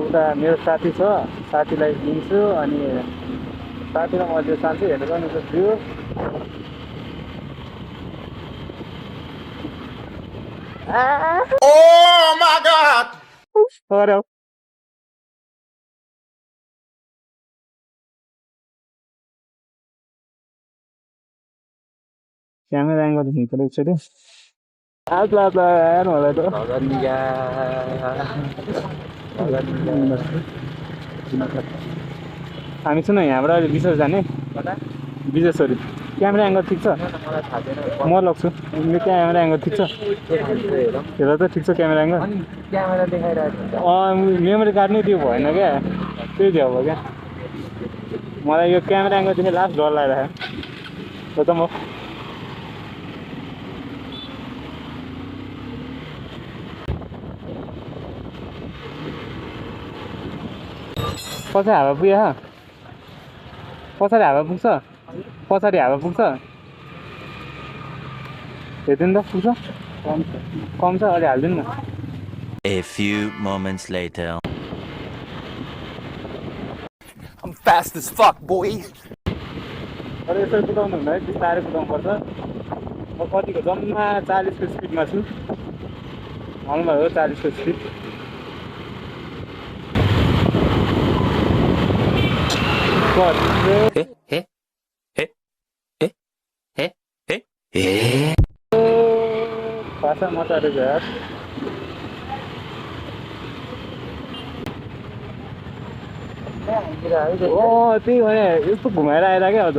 उता मेरो साथी छ, साथीलाई दिन्छु अनि साथीलाई म त्यो साथी हेर्नु पनि सक्छु। Oh my God! अरे क्यामेरा एङ्गल खिच्नु एकचोटि आज यार मलाई त हामी सुन यहाँबाट अहिले विशेष जाने विशेषहरू क्यामेरा एङ्गल ठिक छ म लग्छु क्यामेरा एङ्गल ठिक छ हेर त ठिक छ क्यामेरा एङ्गल मेमोरी कार्ड नै त्यो भएन क्या त्यही थियो अब क्या मलाई यो क्यामेरा एङ्गलदेखि लास्ट डर लागिरहेको त म पछाडि हावा पुग्यो पछाडि हावा पुग्छ पछाडि हावा पुग्छ हेर्दिनु त पुग्छ कम छ अलि हालिदिनु न A few moments later. I'm fast as fuck, boy. अरे यसरी कुदाउनु हुँदा है बिस्तारै कुदाउनुपर्छ म कतिको जम्मा 40 को स्पिडमा छु भन्नुभयो 40 को स्पिड भाषा मचाएर यार त्यही भने यस्तो घुमाएर आएर क्या अझ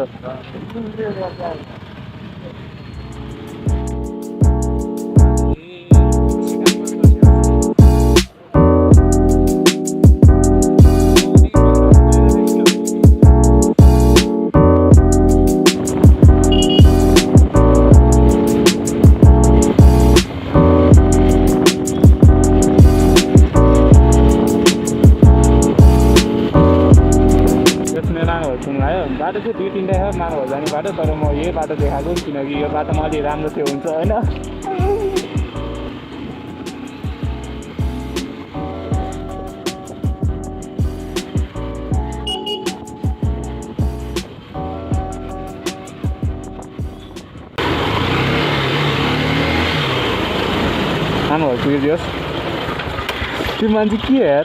बाटो चाहिँ 2-3 छ मानव जाने बाटो तर म यही बाटो देखाएको किनकि यो बाटोमा अलि राम्रो थियो हुन्छ होइन मानव पुगिदियोस् त्यो मान्छे के यार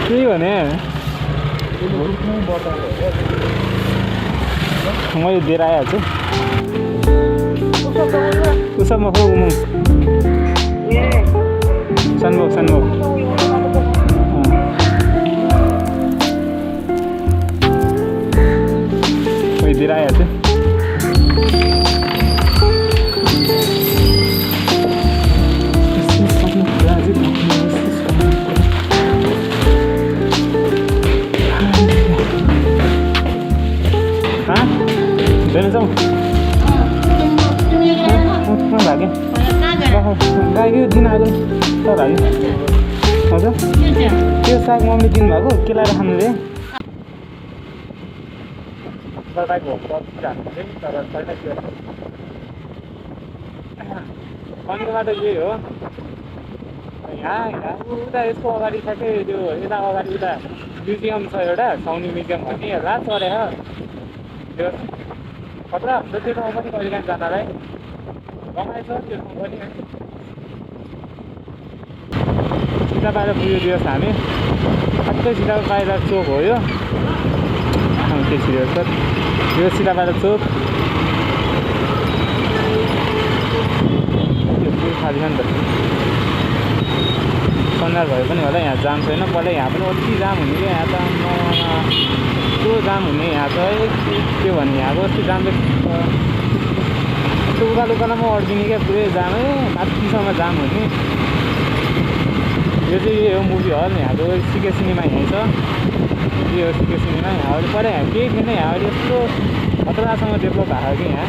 त्यही भने मैले दिएर आइहाल्छु उसमा हो उमङ सन्भोग मैले दिएर आइहाल्छु भाग्यो दिन आज भाग्यो हजुर त्यो साग मम्मीले दिनुभएको के लाएर खानु रे अन्त बाटो यही हो यहाँ उता यसको अगाडि ठ्याक्कै त्यो यता अगाडि उता म्युजियम छ एउटा साउनी म्युजियम भन्ने लास्ट अरे त्यो खतरा हुन्छ त्यो ठाउँ पनि कहिले काहीँ जाँदालाई रमाइछ त्यो ठाउँ पनि सिधा बाहिर पुग्यो दियोस् हामी ठ्याक्कै सिधा बाहिर चोक हो यो त्यो सिरियल छ यो सिधा बाहिर चोक त्यो पुल खाली छ नि त सन्ध्या भए पनि होला यहाँ जाम छैन पहिला यहाँ पनि अति जाम हुने क्या यहाँ त त्यो जाम हुने यहाँ त के भन्ने यहाँको अस्ति जाम त्यो उकालो उकालोमा अड्किने क्या पुरै जामै माथिसम्म जाम हुने यो चाहिँ यही हो मुभी हल यहाँको सिके सिनेमा यहीँ छ यो हो सिके सिनेमा यहाँ अहिले पहिला यहाँ केही थिएन यहाँ अहिले यस्तो खतरासँग डेभलप भएको कि यहाँ